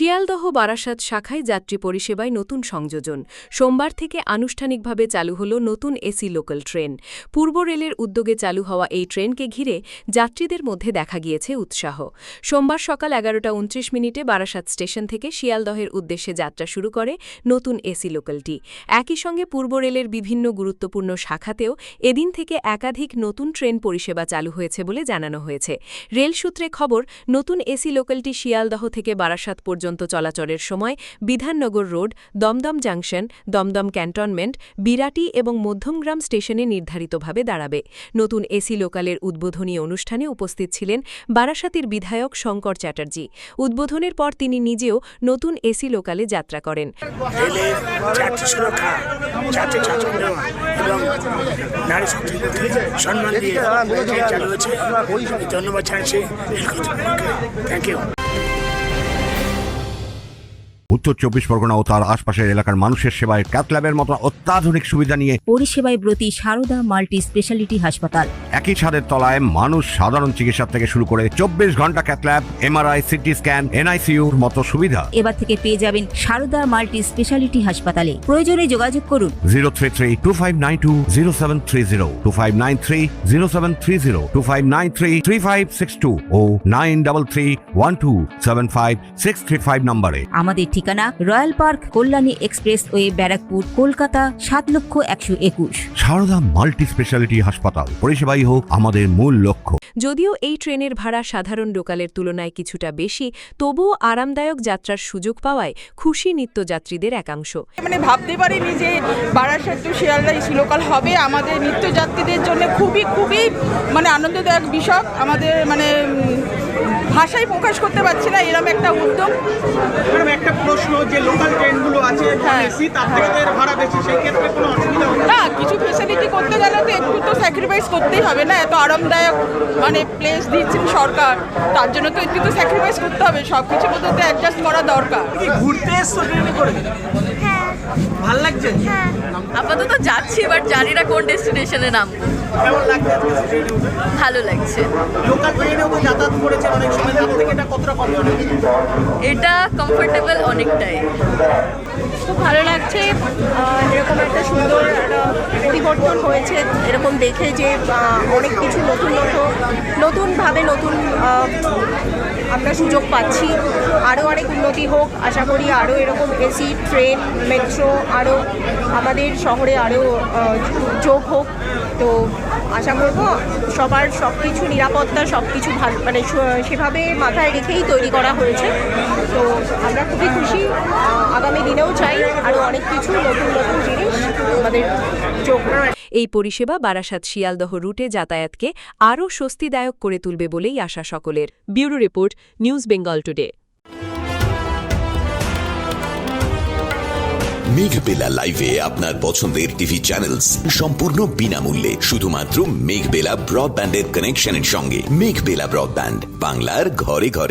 শিয়ালদহ বারাসাত শাখায় যাত্রী পরিষেবায় নতুন সংযোজন। সোমবার থেকে আনুষ্ঠানিকভাবে চালু হল নতুন এসি লোকাল ট্রেন। পূর্ব রেলের উদ্যোগে চালু হওয়া এই ট্রেনকে ঘিরে যাত্রীদের মধ্যে দেখা গিয়েছে উৎসাহ। সোমবার সকাল 11:29 বারাসাত স্টেশন থেকে শিয়ালদহের উদ্দেশ্যে যাত্রা শুরু করে নতুন এসি লোকালটি। একই সঙ্গে পূর্ব রেলের বিভিন্ন গুরুত্বপূর্ণ শাখাতেও এদিন থেকে একাধিক নতুন ট্রেন পরিষেবা চালু হয়েছে বলে জানানো হয়েছে। রেল সূত্রে খবর, নতুন এসি লোকালটি শিয়ালদহ থেকে বারাসাত পর্যন্ত চলাচলের সময় Bidhannagar road, Dumdum junction, Dumdum cantonment, Birati এবং মধ্যমগ্রাম স্টেশনে নির্ধারিতভাবে দাঁড়াবে। নতুন এসি লোকালের উদ্বোধনী অনুষ্ঠানে উপস্থিত ছিলেন বারাসাতের বিধায়ক শঙ্কর চ্যাটার্জি। উদ্বোধনের পর তিনি নিজেও নতুন এসি লোকালে যাত্রা করেন। উত্তর 24 পরগনা ও তার আশপাশের এলাকার মানুষের সেবায় ক্যাথল্যাবের মতো অত্যাধুনিক সুবিধা নিয়ে পরিষেবায় ব্রতী সারদা মাল্টি স্পেশালিটি হাসপাতাল। একই ছাদের তলায় মানুষ সাধারণ চিকিৎসা থেকে শুরু করে 24 ঘন্টা ক্যাথল্যাব, এমআরআই, সিটি স্ক্যান, এনআইসিইউর মতো সুবিধা এবার থেকে পেয়ে যাবেন সারদা মাল্টি স্পেশালিটি হাসপাতালে। প্রয়োজনে যোগাযোগ করুন 033-2592-0730, 2593-0730, 2593-3562 ও 9331275635 নম্বরে। আমাদের ঠিকানা royal park, Kalyani express way, Barrackpore, Kolkata ৭,১২১। সারদা মাল্টি স্পেশালিটি হাসপাতাল, পরিষেবাই হোক আমাদের মূল লক্ষ্য। যদিও এই ট্রেনের ভাড়া সাধারণ লোকালের তুলনায় কিছুটা বেশি, তবুও আরামদায়ক যাত্রার সুযোগ পাওয়ায় খুশি নিত্যযাত্রীদের একাংশ। ভাবতে পারিনি যে Barasat to Sealdah AC local হবে। আমাদের নিত্যযাত্রীদের জন্য খুবই আনন্দদায়ক বিষয়। আমাদের ভাষায় প্রকাশ করতে পারছি না এরকম একটা উদ্যোগ। একটা প্রশ্ন, যে লোকাল ট্রেনগুলো আছে এসি, তার থেকে তো এর ভাড়া বেশি, সেই ক্ষেত্রে কোনো অসুবিধা হবে না? কিছু ফেসিলিটি করতে গেলে তো একটু তো স্যাক্রিফাইস করতেই হবে না? এত আরামদায়ক প্লেস দিচ্ছেন সরকার, তার জন্য তো একটু তো স্যাক্রিফাইস করতে হবে। সব কিছু মধ্যে তো অ্যাডজাস্ট করা দরকার। ঘুরতে এসছো ট্রেনে করে? ভাল লাগছে? আপাতত যাচ্ছি, বাট জানি না কোন ডেস্টিনেশনে নামবো। কেমন লাগছে আজকে ট্রেনে উঠে? ভালো লাগছে। লোকাল ট্রেনেও তো যাতায়াত করেছে অনেক সময়, তার থেকে এটা কতটা কমফোর্টেবল? এটা কমফোর্টেবল অনেকটাই। খুব ভালো লাগছে। এরকম একটা সুন্দর পরিবর্তন হয়েছে এরকম দেখে, যে অনেক কিছু নতুনভাবে আমরা সুযোগ পাচ্ছি। আরও অনেক উন্নতি হোক আশা করি। আরও এরকম এসি ট্রেন, মেট্রো আরও আমাদের শহরে আরও যোগ হোক। তো আশা করব সবার সব কিছু নিরাপত্তা, সব কিছু ভালো সেভাবে মাথায় রেখেই তৈরি করা হয়েছে। তো আমরা খুবই খুশি। আগামী দিনেও চাই আরও অনেক কিছু নতুন জিনিস আমাদের যোগ। এই পরিষেবা বারাসাত শিয়ালদহ রুটে যাতায়াতকে আরও স্বস্তিদায়ক করে তুলবে বলেই আশা সকলের। Bureau report, news Bengal today. Meghbela লাইভে আপনার পছন্দের টিভি চ্যানেলস সম্পূর্ণ বিনামূল্যে, শুধুমাত্র মেঘবেলা ব্রডব্যান্ডের কানেকশনের সঙ্গে। মেঘবেলা ব্রডব্যান্ড, বাংলার ঘরে ঘরে।